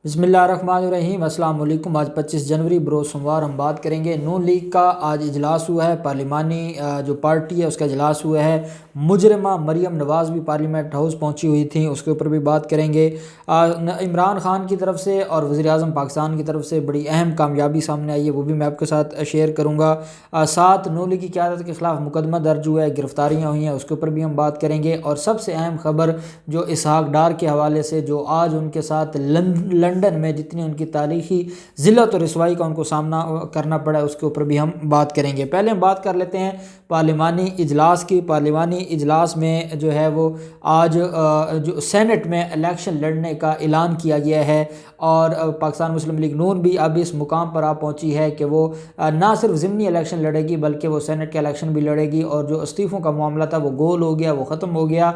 بسم اللہ الرحمن الرحیم۔ السلام علیکم۔ آج 25 جنوری بروز سوموار ہم بات کریں گے نون لیگ کا آج اجلاس ہوا ہے، پارلیمانی جو پارٹی ہے اس کا اجلاس ہوا ہے۔ مجرمہ مریم نواز بھی پارلیمنٹ ہاؤس پہنچی ہوئی تھیں، اس کے اوپر بھی بات کریں گے۔ عمران خان کی طرف سے اور وزیر اعظم پاکستان کی طرف سے بڑی اہم کامیابی سامنے آئی ہے، وہ بھی میں آپ کے ساتھ شیئر کروں گا۔ 7 نون لیگ کی قیادت کے خلاف مقدمہ درج ہوا ہے، گرفتاریاں ہوئی ہیں، اس کے اوپر بھی ہم بات کریں گے۔ اور سب سے اہم خبر جو اسحاق ڈار کے حوالے سے، جو آج ان کے ساتھ لندن میں جتنی ان کی تاریخی ذلت اور رسوائی کا ان کو سامنا کرنا پڑا ہے، اس کے اوپر بھی ہم بات کریں گے۔ پہلے ہم بات کر لیتے ہیں پارلیمانی اجلاس کی۔ پارلیمانی اجلاس میں جو ہے وہ آج جو سینٹ میں الیکشن لڑنے کا اعلان کیا گیا ہے، اور پاکستان مسلم لیگ نون بھی اب اس مقام پر آ پہنچی ہے کہ وہ نہ صرف ضمنی الیکشن لڑے گی بلکہ وہ سینٹ کا الیکشن بھی لڑے گی، اور جو استعفوں کا معاملہ تھا وہ گول ہو گیا، وہ ختم ہو گیا۔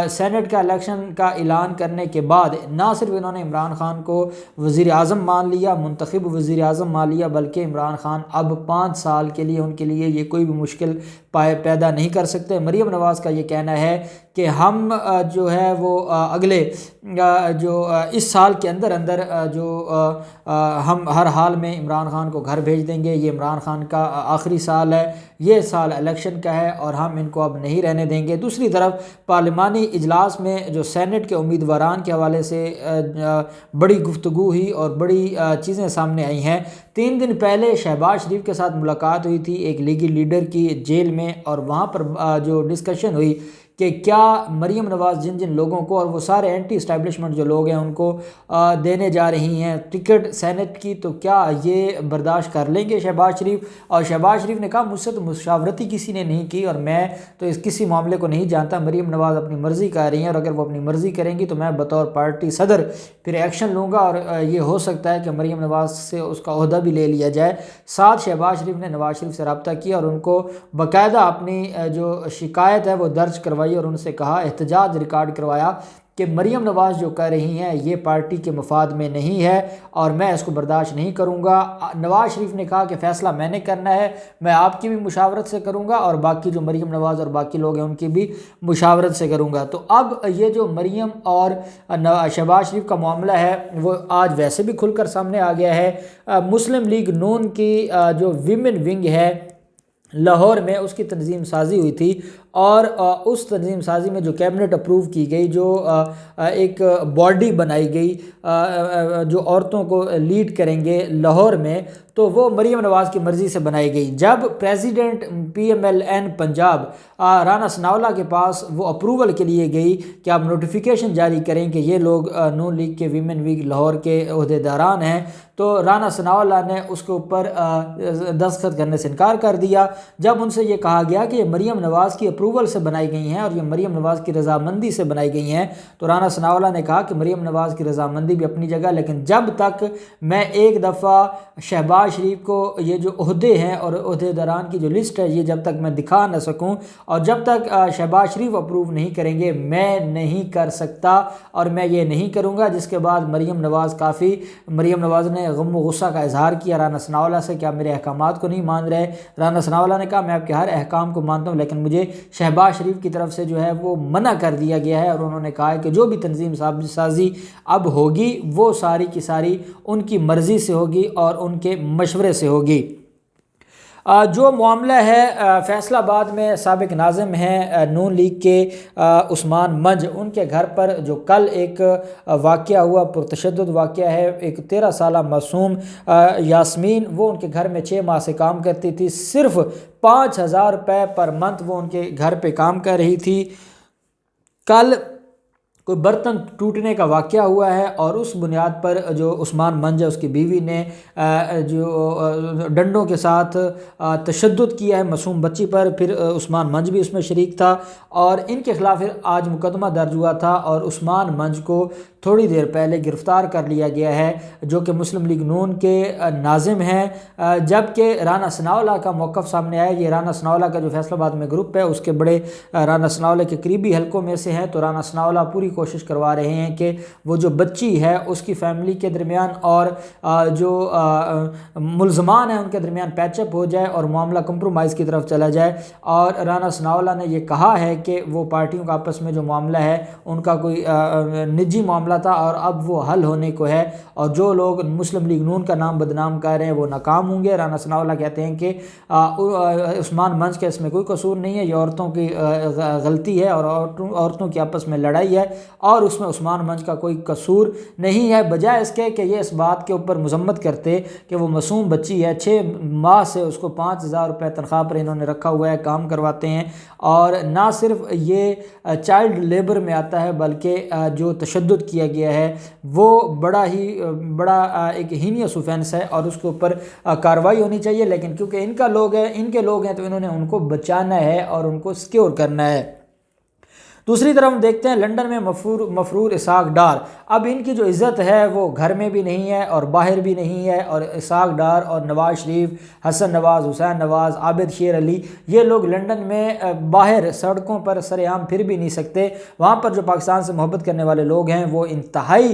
سینٹ کا الیکشن کا اعلان کرنے کے بعد نہ صرف انہوں نے عمران خان کو وزیر اعظم مان لیا، منتخب وزیر اعظم مان لیا، بلکہ عمران خان اب 5 سال کے لیے ان کے لیے یہ کوئی بھی مشکل پیدا نہیں کر سکتے۔ مریم نواز کا یہ کہنا ہے کہ ہم جو ہے وہ اگلے جو اس سال کے اندر جو ہم ہر حال میں عمران خان کو گھر بھیج دیں گے، یہ عمران خان کا آخری سال ہے، یہ سال الیکشن کا ہے اور ہم ان کو اب نہیں رہنے دیں گے۔ دوسری طرف پارلیمانی اجلاس میں جو سینٹ کے امیدواران کے حوالے سے بڑی گفتگو ہوئی اور بڑی چیزیں سامنے آئی ہیں۔ 3 دن پہلے شہباز شریف کے ساتھ ملاقات ہوئی تھی ایک لیگی لیڈر کی جیل میں، اور وہاں پر جو ڈسکشن ہوئی کہ کیا مریم نواز جن لوگوں کو، اور وہ سارے اینٹی اسٹیبلشمنٹ جو لوگ ہیں ان کو دینے جا رہی ہیں ٹکٹ سینٹ کی، تو کیا یہ برداشت کر لیں گے شہباز شریف؟ اور شہباز شریف نے کہا مجھ سے تو مشاورتی کسی نے نہیں کی اور میں تو اس کسی معاملے کو نہیں جانتا، مریم نواز اپنی مرضی کر رہی ہیں، اور اگر وہ اپنی مرضی کریں گی تو میں بطور پارٹی صدر پھر ایکشن لوں گا، اور یہ ہو سکتا ہے کہ مریم نواز سے اس کا عہدہ بھی لے لیا جائے۔ ساتھ شہباز شریف نے نواز شریف سے رابطہ کیا اور ان کو باقاعدہ اپنی جو شکایت ہے وہ درج کروائی، اور ان سے کہا، احتجاج ریکارڈ کروایا کہ مریم نواز جو کہہ رہی ہیں یہ پارٹی کے مفاد میں نہیں ہے اور میں اس کو برداشت نہیں کروں گا۔ نواز شریف نے کہا کہ فیصلہ میں نے کرنا ہے، میں آپ کی بھی مشاورت سے کروں گا اور باقی جو مریم نواز اور باقی لوگ ہیں ان کی بھی مشاورت سے کروں گا۔ تو اب یہ جو مریم اور شہباز شریف کا معاملہ ہے وہ آج ویسے بھی کھل کر سامنے آ گیا ہے۔ مسلم لیگ نون کی جو ویمن ونگ ہے لاہور میں، اس کی تنظیم سازی ہوئی تھی، اور اس تنظیم سازی میں جو کیبنٹ اپروو کی گئی، جو ایک باڈی بنائی گئی جو عورتوں کو لیڈ کریں گے لاہور میں، تو وہ مریم نواز کی مرضی سے بنائی گئی۔ جب پریزیڈنٹ PMLN پنجاب رانا ثناءاللہ کے پاس وہ اپروول کے لیے گئی کہ آپ نوٹیفیکیشن جاری کریں کہ یہ لوگ نون لیگ کے ویمن ویگ لاہور کے عہدیداران ہیں، تو رانا ثناءاللہ نے اس کے اوپر دستخط کرنے سے انکار کر دیا۔ جب ان سے یہ کہا گیا کہ یہ مریم نواز کی اپروول سے بنائی گئی ہیں اور یہ مریم نواز کی رضامندی سے بنائی گئی ہیں، تو رانا ثناءاللہ نے کہا کہ مریم نواز کی رضامندی بھی اپنی جگہ، لیکن جب تک میں ایک دفعہ شہباز شریف کو یہ جو عہدے ہیں اور عہدیداران کی جو لسٹ ہے یہ جب تک میں دکھا نہ سکوں اور جب تک شہباز شریف اپروو نہیں کریں گے میں نہیں کر سکتا اور میں یہ نہیں کروں گا۔ جس کے بعد مریم نواز نے غم و غصہ کا اظہار کیا رانا ثناءاللہ سے کہ آپ میرے احکامات کو نہیں مان رہے۔ رانا ثناءاللہ نے کہا میں آپ کے ہر احکام کو مانتا ہوں، لیکن مجھے شہباز شریف کی طرف سے جو ہے وہ منع کر دیا گیا ہے، اور انہوں نے کہا ہے کہ جو بھی تنظیم سازی اب ہوگی وہ ساری کی ساری ان کی مرضی سے ہوگی اور ان کے مشورے سے ہوگی۔ جو معاملہ ہے فیصل آباد میں، سابق ناظم ہیں نون لیگ کے عثمان منج، ان کے گھر پر جو کل ایک واقعہ ہوا، پرتشدد واقعہ ہے، ایک 13 سالہ معصوم یاسمین، وہ ان کے گھر میں 6 ماہ سے کام کرتی تھی، صرف 5,000 روپے پر منتھ وہ ان کے گھر پہ کام کر رہی تھی۔ کل کوئی برتن ٹوٹنے کا واقعہ ہوا ہے اور اس بنیاد پر جو عثمان منج ہے اس کی بیوی نے جو ڈنڈوں کے ساتھ تشدد کیا ہے معصوم بچی پر، پھر عثمان منج بھی اس میں شریک تھا اور ان کے خلاف آج مقدمہ درج ہوا تھا، اور عثمان منج کو تھوڑی دیر پہلے گرفتار کر لیا گیا ہے جو کہ مسلم لیگ نون کے ناظم ہیں، جبکہ رانا ثناءاللہ کا موقف سامنے آیا۔ یہ رانا ثناءاللہ کا جو فیصل آباد میں گروپ ہے اس کے بڑے رانا ثناءاللہ کے قریبی حلقوں میں سے ہیں، تو رانا ثناءاللہ پوری کوشش کروا رہے ہیں کہ وہ جو بچی ہے اس کی فیملی کے درمیان اور جو ملزمان ہیں ان کے درمیان پیچ اپ ہو جائے اور معاملہ کمپرومائز کی طرف چلا جائے۔ اور رانا ثناءاللہ نے یہ کہا ہے کہ وہ پارٹیوں کا آپس میں جو معاملہ ہے ان کا کوئی نجی معاملہ تھا اور اب وہ حل ہونے کو ہے، اور جو لوگ مسلم لیگ نون کا نام بدنام کر رہے ہیں وہ ناکام ہوں گے۔ رانا ثناءاللہ کہتے ہیں کہ عثمان منچ کا اس میں کوئی قصور نہیں ہے، یہ عورتوں کی غلطی ہے اور عورتوں کی آپس میں لڑائی ہے اور اس میں عثمان منچ کا کوئی قصور نہیں ہے، بجائے اس کے کہ یہ اس بات کے اوپر مذمت کرتے کہ وہ معصوم بچی ہے، 6 ماہ سے اس کو 5,000 روپے تنخواہ پر انہوں نے رکھا ہوا ہے، کام کرواتے ہیں، اور نہ صرف یہ چائلڈ لیبر میں آتا ہے بلکہ جو تشدد کیا گیا ہے وہ بڑا ایک ہینیس اوفینس ہے اور اس کے اوپر کارروائی ہونی چاہیے، لیکن کیونکہ ان کے لوگ ہیں تو انہوں نے ان کو بچانا ہے اور ان کو سیکیور کرنا ہے۔ دوسری طرف ہم دیکھتے ہیں لندن میں مفرور اسحاق ڈار، اب ان کی جو عزت ہے وہ گھر میں بھی نہیں ہے اور باہر بھی نہیں ہے، اور اسحاق ڈار اور نواز شریف، حسن نواز، حسین نواز، عابد شیر علی، یہ لوگ لندن میں باہر سڑکوں پر سر عام پھر بھی نہیں سکتے۔ وہاں پر جو پاکستان سے محبت کرنے والے لوگ ہیں وہ انتہائی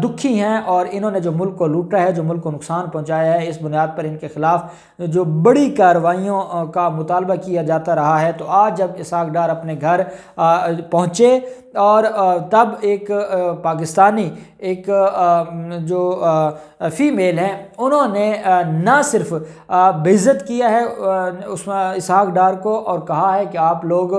دکھی ہیں، اور انہوں نے جو ملک کو لوٹا ہے، جو ملک کو نقصان پہنچایا ہے، اس بنیاد پر ان کے خلاف جو بڑی کارروائیوں کا مطالبہ کیا جاتا رہا ہے۔ تو آج جب اسحاق ڈار اپنے گھر پہنچے اور تب ایک پاکستانی ایک جو فیمیل ہیں انہوں نے نہ صرف بے عزت کیا ہے اسحاق ڈار کو اور کہا ہے کہ آپ لوگ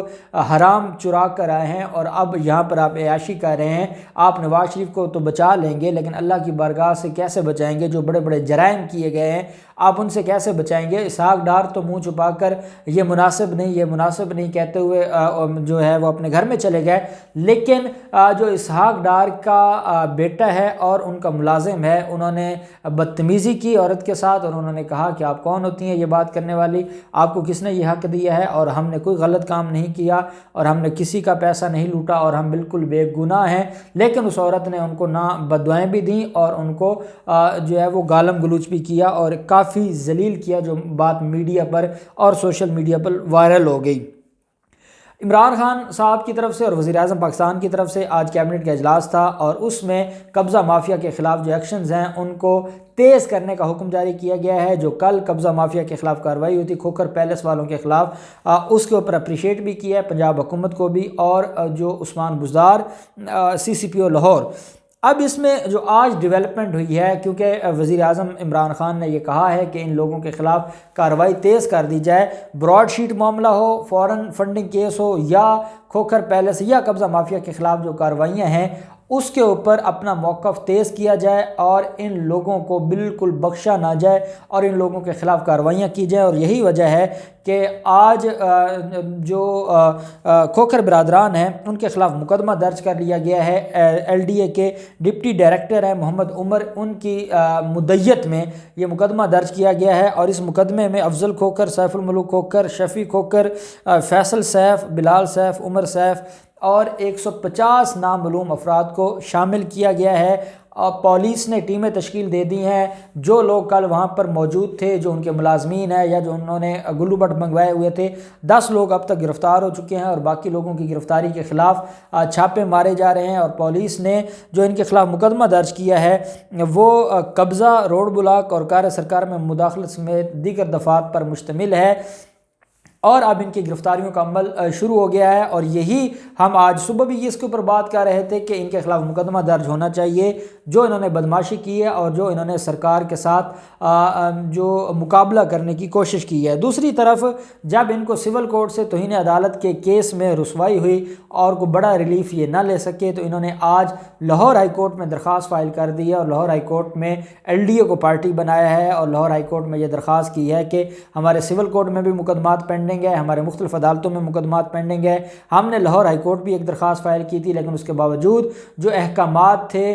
حرام چرا کر آئے ہیں اور اب یہاں پر آپ عیاشی کر رہے ہیں، آپ نواز شریف کو تو بچا لیں گے لیکن اللہ کی بارگاہ سے کیسے بچائیں گے؟ جو بڑے بڑے جرائم کیے گئے ہیں آپ ان سے کیسے بچائیں گے؟ اسحاق ڈار تو منہ چھپا کر یہ مناسب نہیں کہتے ہوئے جو ہے وہ اپنے گھر میں چلے گئے، لیکن جو اسحاق ڈار کا بیٹا ہے اور ان کا ملازم ہے انہوں نے بدتمیزی کی عورت کے ساتھ، اور انہوں نے کہا کہ آپ کون ہوتی ہیں یہ بات کرنے والی، آپ کو کس نے یہ حق دیا ہے، اور ہم نے کوئی غلط کام نہیں کیا اور ہم نے کسی کا پیسہ نہیں لوٹا اور ہم بالکل بے گناہ ہیں۔ لیکن اس عورت نے ان کو نہ بددعائیں بھی دیں اور ان کو جو ہے وہ گالم گلوچ بھی کیا اور کافی ذلیل کیا، جو بات میڈیا پر اور سوشل میڈیا پر وائرل ہو گئی۔ عمران خان صاحب کی طرف سے اور وزیر اعظم پاکستان کی طرف سے آج کیبنٹ کا اجلاس تھا اور اس میں قبضہ مافیا کے خلاف جو ایکشنز ہیں ان کو تیز کرنے کا حکم جاری کیا گیا ہے۔ جو کل قبضہ مافیا کے خلاف کارروائی ہوئی تھی کھوکھر پیلس والوں کے خلاف، اس کے اوپر اپریشیٹ بھی کیا ہے پنجاب حکومت کو بھی اور جو عثمان بزدار CCPO لاہور۔ اب اس میں جو آج ڈیولپمنٹ ہوئی ہے، کیونکہ وزیر اعظم عمران خان نے یہ کہا ہے کہ ان لوگوں کے خلاف کارروائی تیز کر دی جائے، براڈ شیٹ معاملہ ہو، فورن فنڈنگ کیس ہو یا کھوکھر پیلس یا قبضہ مافیا کے خلاف جو کارروائیاں ہیں اس کے اوپر اپنا موقف تیز کیا جائے اور ان لوگوں کو بالکل بخشا نہ جائے اور ان لوگوں کے خلاف کارروائیاں کی جائیں۔ اور یہی وجہ ہے کہ آج جو کھوکھر برادران ہیں ان کے خلاف مقدمہ درج کر لیا گیا ہے۔ LDA کے ڈپٹی ڈائریکٹر ہیں محمد عمر، ان کی مدعیت میں یہ مقدمہ درج کیا گیا ہے اور اس مقدمے میں افضل کھوکھر، سیف الملوک کھوکھر، شفیع کھوکھر، فیصل سیف، بلال سیف، عمر سیف اور 150 نامعلوم افراد کو شامل کیا گیا ہے۔ پولیس نے ٹیمیں تشکیل دے دی ہیں، جو لوگ کل وہاں پر موجود تھے، جو ان کے ملازمین ہیں یا جو انہوں نے گلو بٹ منگوائے ہوئے تھے، 10 لوگ اب تک گرفتار ہو چکے ہیں اور باقی لوگوں کی گرفتاری کے خلاف چھاپے مارے جا رہے ہیں۔ اور پولیس نے جو ان کے خلاف مقدمہ درج کیا ہے وہ قبضہ، روڈ بلاک اور کار سرکار میں مداخلت سمیت دیگر دفعات پر مشتمل ہے، اور اب ان کی گرفتاریوں کا عمل شروع ہو گیا ہے۔ اور یہی ہم آج صبح بھی اس کے اوپر بات کر رہے تھے کہ ان کے خلاف مقدمہ درج ہونا چاہیے، جو انہوں نے بدماشی کی ہے اور جو انہوں نے سرکار کے ساتھ جو مقابلہ کرنے کی کوشش کی ہے۔ دوسری طرف جب ان کو سول کورٹ سے توہین عدالت کے کیس میں رسوائی ہوئی اور کوئی بڑا ریلیف یہ نہ لے سکے تو انہوں نے آج لاہور ہائی کورٹ میں درخواست فائل کر دی ہے اور لاہور ہائی کورٹ میں LDA کو پارٹی بنایا ہے اور لاہور ہائی کورٹ میں یہ درخواست کی ہے کہ ہمارے سول کورٹ میں بھی مقدمات پینڈنگ ہے، ہمارے مختلف عدالتوں میں مقدمات پینڈنگ ہے۔ ہم نے لاہور ہائی کورٹ بھی ایک درخواست فائل کی تھی، لیکن اس کے باوجود جو احکامات تھے